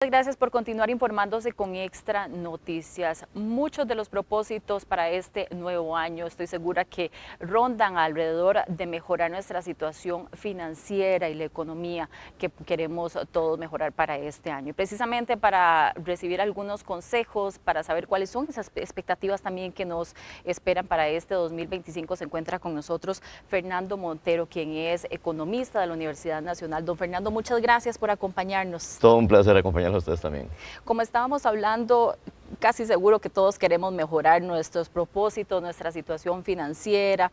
Gracias por continuar informándose con Extra Noticias. Muchos de los propósitos para este nuevo año estoy segura que rondan alrededor de mejorar nuestra situación financiera y la economía que queremos todos mejorar para este año. Y precisamente para recibir algunos consejos, para saber cuáles son esas expectativas también que nos esperan para este 2025, se encuentra con nosotros Fernando Montero, quien es economista de la Universidad Nacional. Don Fernando, muchas gracias por acompañarnos. Todo un placer acompañarlos a ustedes también. Como estábamos hablando, casi seguro que todos queremos mejorar nuestros propósitos, nuestra situación financiera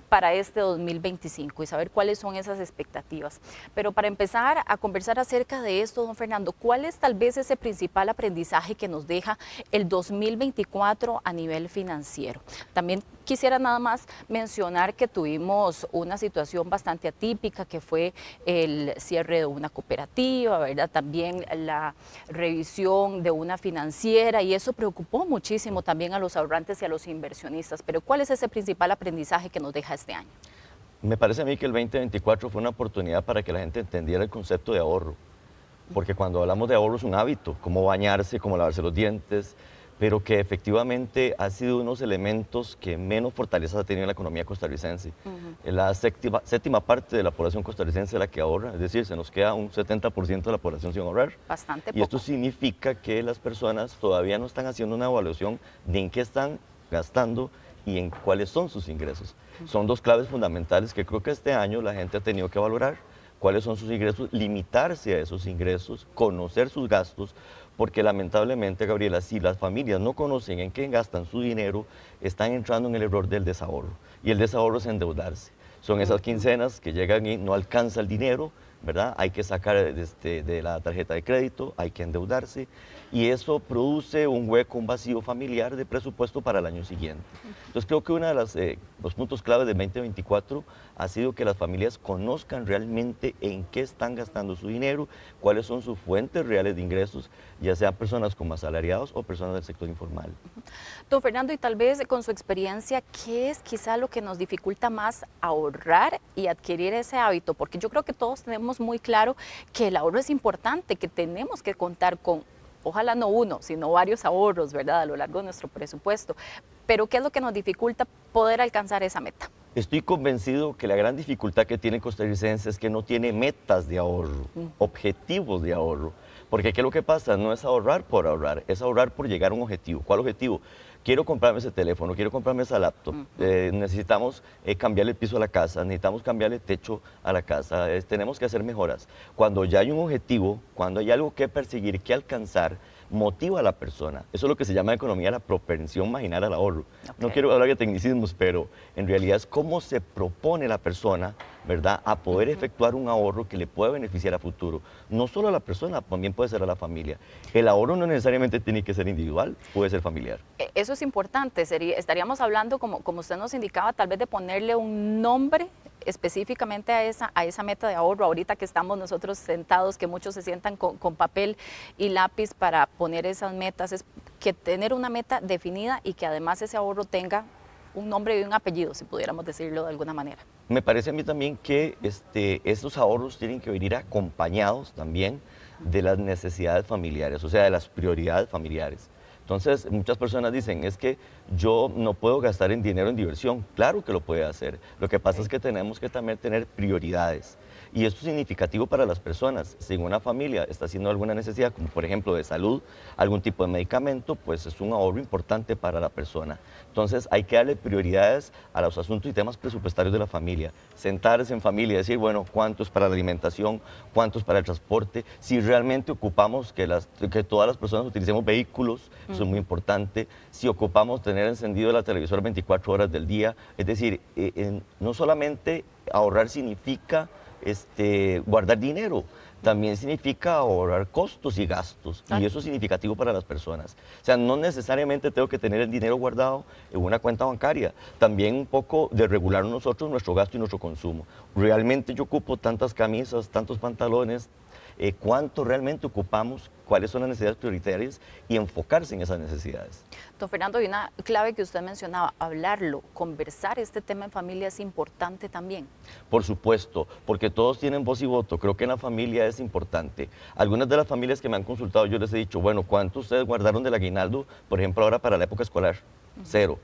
para este 2025 y saber cuáles son esas expectativas. Pero para empezar a conversar acerca de esto, don Fernando, ¿cuál es tal vez ese principal aprendizaje que nos deja el 2024 a nivel financiero? También quisiera nada más mencionar que tuvimos una situación bastante atípica, que fue el cierre de una cooperativa, ¿verdad? También la revisión de una financiera, y eso preocupó muchísimo también a los ahorrantes y a los inversionistas. Pero ¿cuál es ese principal aprendizaje que nos deja este año? Me parece a mí que el 2024 fue una oportunidad para que la gente entendiera el concepto de ahorro, porque cuando hablamos de ahorro es un hábito, como bañarse, como lavarse los dientes, pero que efectivamente ha sido unos elementos que menos fortaleza ha tenido en la economía costarricense. La séptima parte de la población costarricense es la que ahorra, es decir, se nos queda un 70% de la población sin ahorrar. Bastante poco. Y esto significa que las personas todavía no están haciendo una evaluación de en qué están gastando y en cuáles son sus ingresos. Son dos claves fundamentales que creo que este año la gente ha tenido que valorar. Cuáles son sus ingresos, limitarse a esos ingresos, conocer sus gastos, porque lamentablemente, Gabriela, si las familias no conocen en qué gastan su dinero, están entrando en el error del desahorro. Y el desahorro es endeudarse. Son esas quincenas que llegan y no alcanza el dinero, ¿verdad? Hay que sacar de la tarjeta de crédito, hay que endeudarse, y eso produce un hueco, un vacío familiar de presupuesto para el año siguiente. Entonces creo que uno de los puntos claves del 2024 ha sido que las familias conozcan realmente en qué están gastando su dinero, cuáles son sus fuentes reales de ingresos, ya sean personas como asalariados o personas del sector informal. Don Fernando, y tal vez con su experiencia, ¿qué es quizá lo que nos dificulta más ahorrar y adquirir ese hábito? Porque yo creo que todos tenemos muy claro que el ahorro es importante, que tenemos que contar con, ojalá no uno, sino varios ahorros, ¿verdad?, a lo largo de nuestro presupuesto. Pero ¿qué es lo que nos dificulta poder alcanzar esa meta? Estoy convencido que la gran dificultad que tiene el costarricense es que no tiene metas de ahorro, objetivos de ahorro. Porque ¿qué es lo que pasa? No es ahorrar, es ahorrar por llegar a un objetivo. ¿Cuál objetivo? Quiero comprarme ese teléfono, quiero comprarme esa laptop, necesitamos cambiarle el piso a la casa, necesitamos cambiarle el techo a la casa, tenemos que hacer mejoras. Cuando ya hay un objetivo, cuando hay algo que perseguir, que alcanzar, motiva a la persona. Eso es lo que se llama en economía la propensión marginal al ahorro. No quiero hablar de tecnicismos, pero en realidad es cómo se propone la persona, ¿verdad?, a poder efectuar un ahorro que le pueda beneficiar a futuro. No solo a la persona, también puede ser a la familia. El ahorro no necesariamente tiene que ser individual, puede ser familiar. Eso es importante, estaríamos hablando, como usted nos indicaba, tal vez de ponerle un nombre específicamente a esa meta de ahorro. Ahorita que estamos nosotros sentados, que muchos se sientan con papel y lápiz para poner esas metas, es que tener una meta definida y que además ese ahorro tenga un nombre y un apellido, si pudiéramos decirlo de alguna manera. Me parece a mí también que estos ahorros tienen que venir acompañados también de las necesidades familiares, o sea, de las prioridades familiares. Entonces, muchas personas dicen, es que yo no puedo gastar en dinero en diversión. Claro que lo puede hacer. Lo que pasa es que tenemos que también tener prioridades. Y esto es significativo para las personas. Si una familia está haciendo alguna necesidad, como por ejemplo de salud, algún tipo de medicamento, pues es un ahorro importante para la persona. Entonces hay que darle prioridades a los asuntos y temas presupuestarios de la familia. Sentarse en familia y decir, bueno, ¿cuánto es para la alimentación? ¿Cuánto es para el transporte? Si realmente ocupamos que todas las personas utilicemos vehículos, eso es muy importante. Si ocupamos tener encendido la televisor 24 horas del día, es decir, no solamente ahorrar significa guardar dinero, también significa ahorrar costos y gastos, y eso es significativo para las personas. O sea, no necesariamente tengo que tener el dinero guardado en una cuenta bancaria, también un poco de regular nosotros nuestro gasto y nuestro consumo. Realmente yo ocupo tantas camisas, tantos pantalones, cuánto realmente ocupamos, cuáles son las necesidades prioritarias y enfocarse en esas necesidades. Don Fernando, hay una clave que usted mencionaba, hablarlo, conversar este tema en familia es importante también. Por supuesto, porque todos tienen voz y voto. Creo que en la familia es importante. Algunas de las familias que me han consultado, yo les he dicho, bueno, ¿cuánto ustedes guardaron del aguinaldo, por ejemplo, ahora para la época escolar? Cero.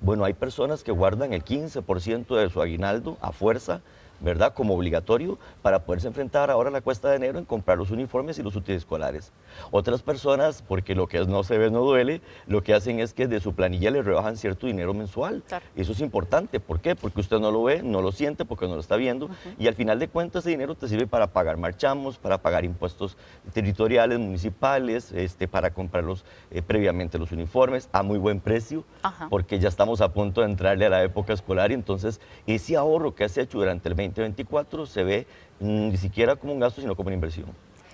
Bueno, hay personas que guardan el 15% de su aguinaldo a fuerza, ¿verdad? Como obligatorio para poderse enfrentar ahora a la cuesta de enero en comprar los uniformes y los útiles escolares. Otras personas, porque lo que no se ve no duele, lo que hacen es que de su planilla le rebajan cierto dinero mensual. Claro. Eso es importante. ¿Por qué? Porque usted no lo ve, no lo siente, porque no lo está viendo. Y al final de cuentas ese dinero te sirve para pagar marchamos, para pagar impuestos territoriales, municipales, para comprarlos previamente los uniformes a muy buen precio, porque ya estamos a punto de entrarle a la época escolar y entonces ese ahorro que has hecho durante el 2024 se ve ni siquiera como un gasto, sino como una inversión.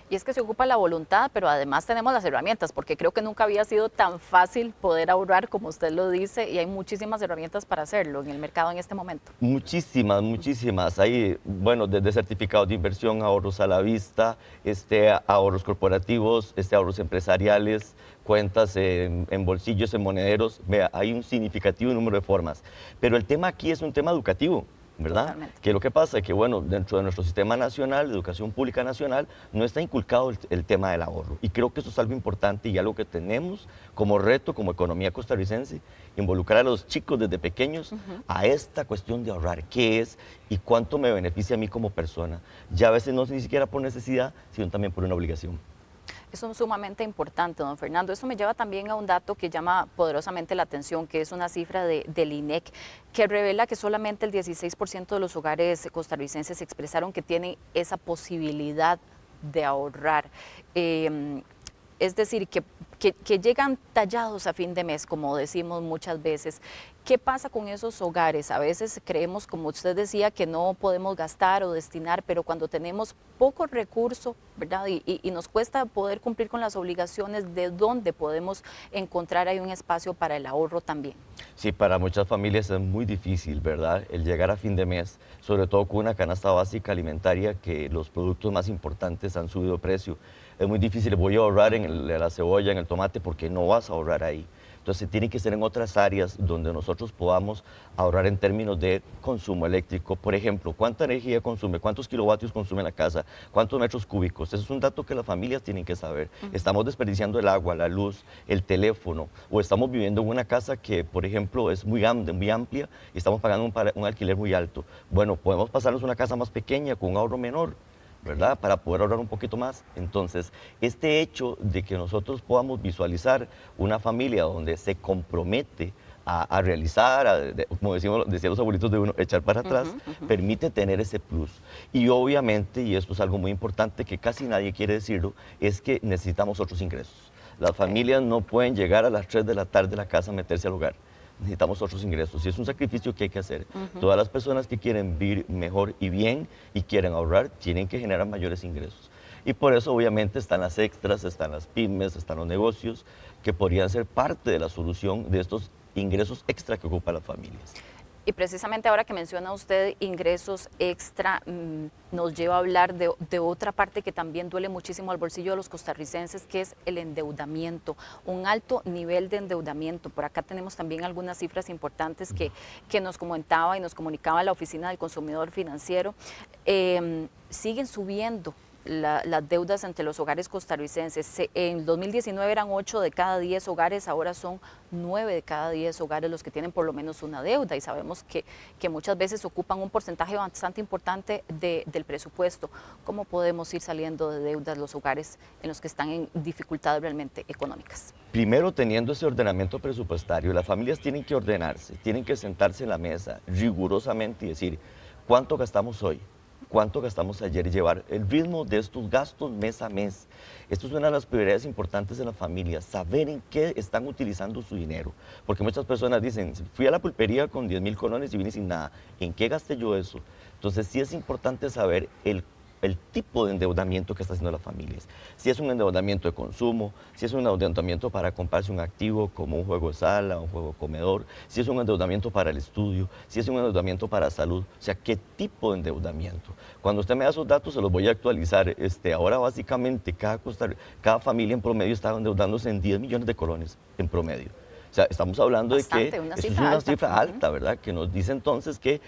Y es que se ocupa la voluntad, pero además tenemos las herramientas, porque creo que nunca había sido tan fácil poder ahorrar como usted lo dice, y hay muchísimas herramientas para hacerlo en el mercado en este momento. Muchísimas, muchísimas. Hay, bueno, desde certificados de inversión, ahorros a la vista, ahorros corporativos, ahorros empresariales, cuentas en bolsillos, en monederos. Vea, hay un significativo número de formas. Pero el tema aquí es un tema educativo, ¿verdad? Totalmente. Que lo que pasa es que, bueno, dentro de nuestro sistema nacional, de educación pública nacional, no está inculcado el tema del ahorro. Y creo que eso es algo importante y algo que tenemos como reto, como economía costarricense, involucrar a los chicos desde pequeños a esta cuestión de ahorrar, qué es y cuánto me beneficia a mí como persona. Ya a veces no es ni siquiera por necesidad, sino también por una obligación. Eso es sumamente importante, don Fernando. Eso me lleva también a un dato que llama poderosamente la atención, que es una cifra del INEC, que revela que solamente el 16% de los hogares costarricenses expresaron que tienen esa posibilidad de ahorrar. Es decir, que llegan tallados a fin de mes, como decimos muchas veces. ¿Qué pasa con esos hogares? A veces creemos, como usted decía, que no podemos gastar o destinar, pero cuando tenemos poco recurso, ¿verdad? Y nos cuesta poder cumplir con las obligaciones, ¿de dónde podemos encontrar ahí un espacio para el ahorro también? Sí, para muchas familias es muy difícil, ¿verdad? El llegar a fin de mes, sobre todo con una canasta básica alimentaria que los productos más importantes han subido de precio. Es muy difícil, voy a ahorrar en la cebolla, en el tomate, porque no vas a ahorrar ahí. Entonces tiene que ser en otras áreas donde nosotros podamos ahorrar en términos de consumo eléctrico. Por ejemplo, ¿cuánta energía consume? ¿Cuántos kilovatios consume la casa? ¿Cuántos metros cúbicos? Eso es un dato que las familias tienen que saber. Estamos desperdiciando el agua, la luz, el teléfono, o estamos viviendo en una casa que, por ejemplo, es muy amplia y estamos pagando un alquiler muy alto. Bueno, podemos pasarnos a una casa más pequeña con un ahorro menor, ¿verdad? Para poder ahorrar un poquito más. Entonces, este hecho de que nosotros podamos visualizar una familia donde se compromete a realizar, como decían los abuelitos de uno, echar para atrás, permite tener ese plus. Y obviamente, y esto es algo muy importante que casi nadie quiere decirlo, es que necesitamos otros ingresos. Las familias no pueden llegar a las 3 de la tarde a la casa a meterse al hogar. Necesitamos otros ingresos y es un sacrificio que hay que hacer. Todas las personas que quieren vivir mejor y bien y quieren ahorrar tienen que generar mayores ingresos. Y por eso obviamente están las extras, están las pymes, están los negocios que podrían ser parte de la solución de estos ingresos extra que ocupan las familias. Y precisamente ahora que menciona usted ingresos extra, nos lleva a hablar de otra parte que también duele muchísimo al bolsillo de los costarricenses, que es el endeudamiento, un alto nivel de endeudamiento. Por acá tenemos también algunas cifras importantes que nos comentaba y nos comunicaba la Oficina del Consumidor Financiero. Siguen subiendo las deudas entre los hogares costarricenses. En 2019 eran 8 de cada 10 hogares, ahora son 9 de cada 10 hogares los que tienen por lo menos una deuda y sabemos que muchas veces ocupan un porcentaje bastante importante del presupuesto. ¿Cómo podemos ir saliendo de deudas los hogares en los que están en dificultades realmente económicas? Primero, teniendo ese ordenamiento presupuestario, las familias tienen que ordenarse, tienen que sentarse en la mesa rigurosamente y decir, ¿cuánto gastamos hoy? ¿Cuánto gastamos ayer? Llevar el ritmo de estos gastos mes a mes. Esto es una de las prioridades importantes de las familias, saber en qué están utilizando su dinero. Porque muchas personas dicen, fui a la pulpería con 10,000 colones y vine sin nada. ¿En qué gasté yo eso? Entonces sí es importante saber el tipo de endeudamiento que están haciendo las familias. Si es un endeudamiento de consumo, si es un endeudamiento para comprarse un activo como un juego de sala, un juego de comedor, si es un endeudamiento para el estudio, si es un endeudamiento para salud, o sea, ¿qué tipo de endeudamiento? Cuando usted me da esos datos se los voy a actualizar. Ahora básicamente cada familia en promedio está endeudándose en 10 millones de colones en promedio. O sea, estamos hablando Bastante, de que una eso es cifra una alta. cifra alta, ¿verdad? Que nos dice entonces que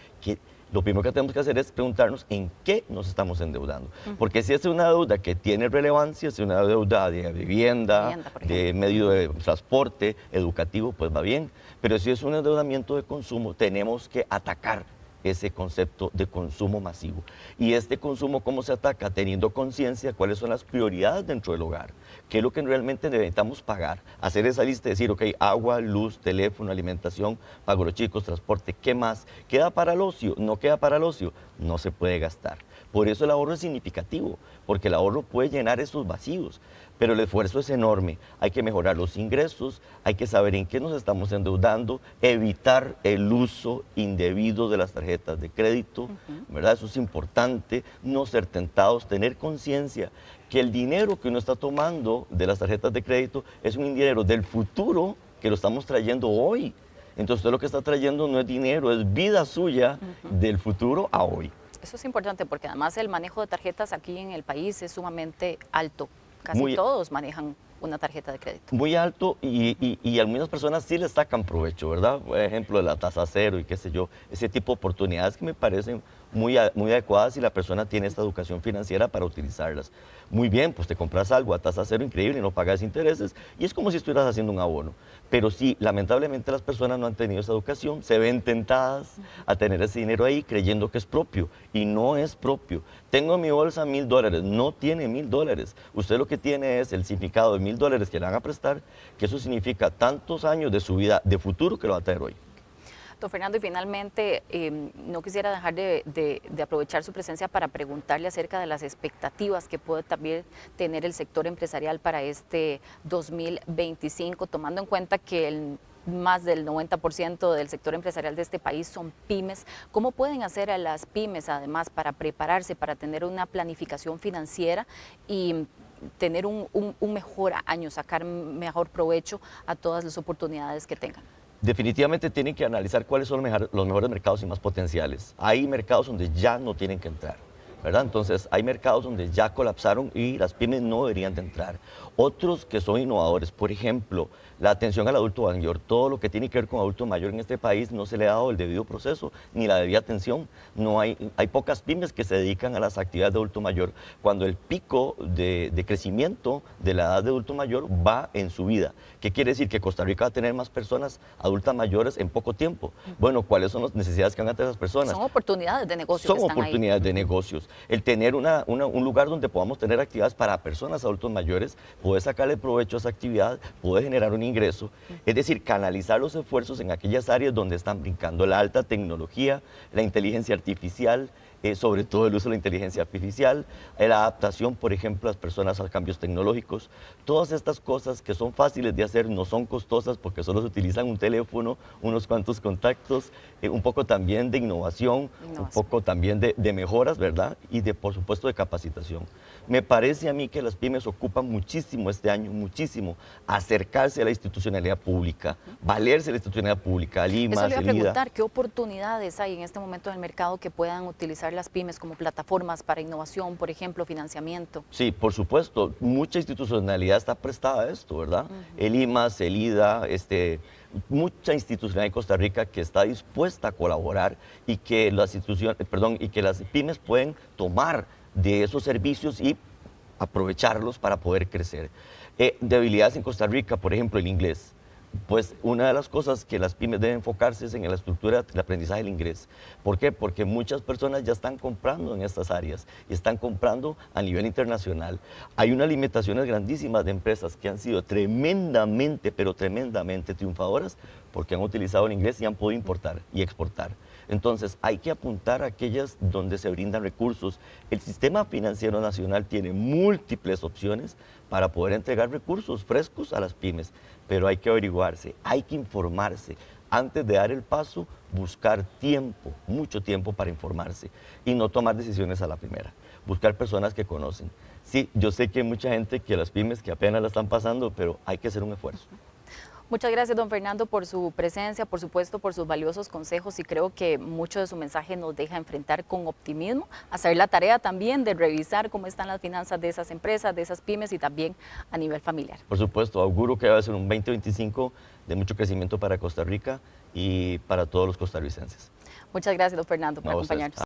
lo primero que tenemos que hacer es preguntarnos en qué nos estamos endeudando. Porque si es una deuda que tiene relevancia, si es una deuda de vivienda, de medio de transporte, educativo, pues va bien. Pero si es un endeudamiento de consumo, tenemos que atacar ese concepto de consumo masivo. Y este consumo, ¿cómo se ataca? Teniendo conciencia de cuáles son las prioridades dentro del hogar, qué es lo que realmente necesitamos pagar, hacer esa lista y decir, ok, agua, luz, teléfono, alimentación, pago los chicos, transporte, ¿qué más? ¿Queda para el ocio? ¿No queda para el ocio? No se puede gastar. Por eso el ahorro es significativo, porque el ahorro puede llenar esos vacíos, pero el esfuerzo es enorme. Hay que mejorar los ingresos, hay que saber en qué nos estamos endeudando, evitar el uso indebido de las tarjetas de crédito, ¿verdad? Eso es importante, no ser tentados, tener conciencia que el dinero que uno está tomando de las tarjetas de crédito es un dinero del futuro que lo estamos trayendo hoy. Entonces usted lo que está trayendo no es dinero, es vida suya del futuro a hoy. Eso es importante porque además el manejo de tarjetas aquí en el país es sumamente alto. Casi todos manejan una tarjeta de crédito. Muy alto y algunas personas sí le sacan provecho, ¿verdad? Por ejemplo, de la tasa cero y qué sé yo, ese tipo de oportunidades que me parecen muy adecuadas si la persona tiene esta educación financiera para utilizarlas. Muy bien, pues te compras algo a tasa cero increíble y no pagas intereses y es como si estuvieras haciendo un abono. Pero sí, lamentablemente las personas no han tenido esa educación, se ven tentadas a tener ese dinero ahí creyendo que es propio y no es propio. Tengo en mi bolsa $1000, no tiene $1000. Usted lo que tiene es el significado de $1000 que le van a prestar, que eso significa tantos años de su vida de futuro que lo va a traer hoy. Don Fernando, y finalmente, no quisiera dejar de aprovechar su presencia para preguntarle acerca de las expectativas que puede también tener el sector empresarial para este 2025, tomando en cuenta que más del 90% del sector empresarial de este país son pymes. ¿Cómo pueden hacer a las pymes, además, para prepararse, para tener una planificación financiera y tener un mejor año, sacar mejor provecho a todas las oportunidades que tengan? Definitivamente tienen que analizar cuáles son los mejores mercados y más potenciales. Hay mercados donde ya no tienen que entrar, ¿verdad? Entonces hay mercados donde ya colapsaron y las pymes no deberían de entrar. Otros que son innovadores, por ejemplo, la atención al adulto mayor, todo lo que tiene que ver con adulto mayor en este país no se le ha dado el debido proceso ni la debida atención. No hay pocas pymes que se dedican a las actividades de adulto mayor cuando el pico de crecimiento de la edad de adulto mayor va en su vida. ¿Qué quiere decir? Que Costa Rica va a tener más personas adultas mayores en poco tiempo. Bueno, ¿cuáles son las necesidades que van a tener esas personas? Son oportunidades de negocio. Son oportunidades de negocios. El tener un lugar donde podamos tener actividades para personas adultos mayores, poder sacarle provecho a esa actividad, poder generar un ingreso, es decir, canalizar los esfuerzos en aquellas áreas donde están brincando la alta tecnología, la inteligencia artificial, sobre todo el uso de la inteligencia artificial, la adaptación, por ejemplo, a las personas a cambios tecnológicos. Todas estas cosas que son fáciles de hacer, no son costosas porque solo se utilizan un teléfono, unos cuantos contactos, un poco también de innovación, un poco también de mejoras, ¿verdad? Y por supuesto, de capacitación. Me parece a mí que las pymes ocupan muchísimo este año, muchísimo, acercarse a la institucionalidad pública, valerse de la institucionalidad pública, al IMAS, Eso le iba a el IDA. preguntar, ¿qué oportunidades hay en este momento en el mercado que puedan utilizar las pymes como plataformas para innovación, por ejemplo, financiamiento? Sí, por supuesto, mucha institucionalidad está prestada a esto, ¿verdad? El IMAS, el IDA, mucha institucionalidad en Costa Rica que está dispuesta a colaborar y que las pymes pueden tomar de esos servicios y aprovecharlos para poder crecer. Debilidades en Costa Rica, por ejemplo, el inglés. Pues una de las cosas que las pymes deben enfocarse es en la estructura del aprendizaje del inglés. ¿Por qué? Porque muchas personas ya están comprando en estas áreas y están comprando a nivel internacional. Hay unas limitaciones grandísimas de empresas que han sido tremendamente, pero tremendamente triunfadoras porque han utilizado el inglés y han podido importar y exportar. Entonces hay que apuntar a aquellas donde se brindan recursos. El sistema financiero nacional tiene múltiples opciones para poder entregar recursos frescos a las pymes, pero hay que averiguarse, hay que informarse. Antes de dar el paso, buscar tiempo, mucho tiempo para informarse y no tomar decisiones a la primera. buscar personas que conocen. Sí, yo sé que hay mucha gente que las pymes que apenas la están pasando, pero hay que hacer un esfuerzo. Muchas gracias, don Fernando, por su presencia, por supuesto, por sus valiosos consejos, y creo que mucho de su mensaje nos deja enfrentar con optimismo, hacer la tarea también de revisar cómo están las finanzas de esas empresas, de esas pymes y también a nivel familiar. Por supuesto, auguro que va a ser un 2025 de mucho crecimiento para Costa Rica y para todos los costarricenses. Muchas gracias, don Fernando, por A ustedes. acompañarnos.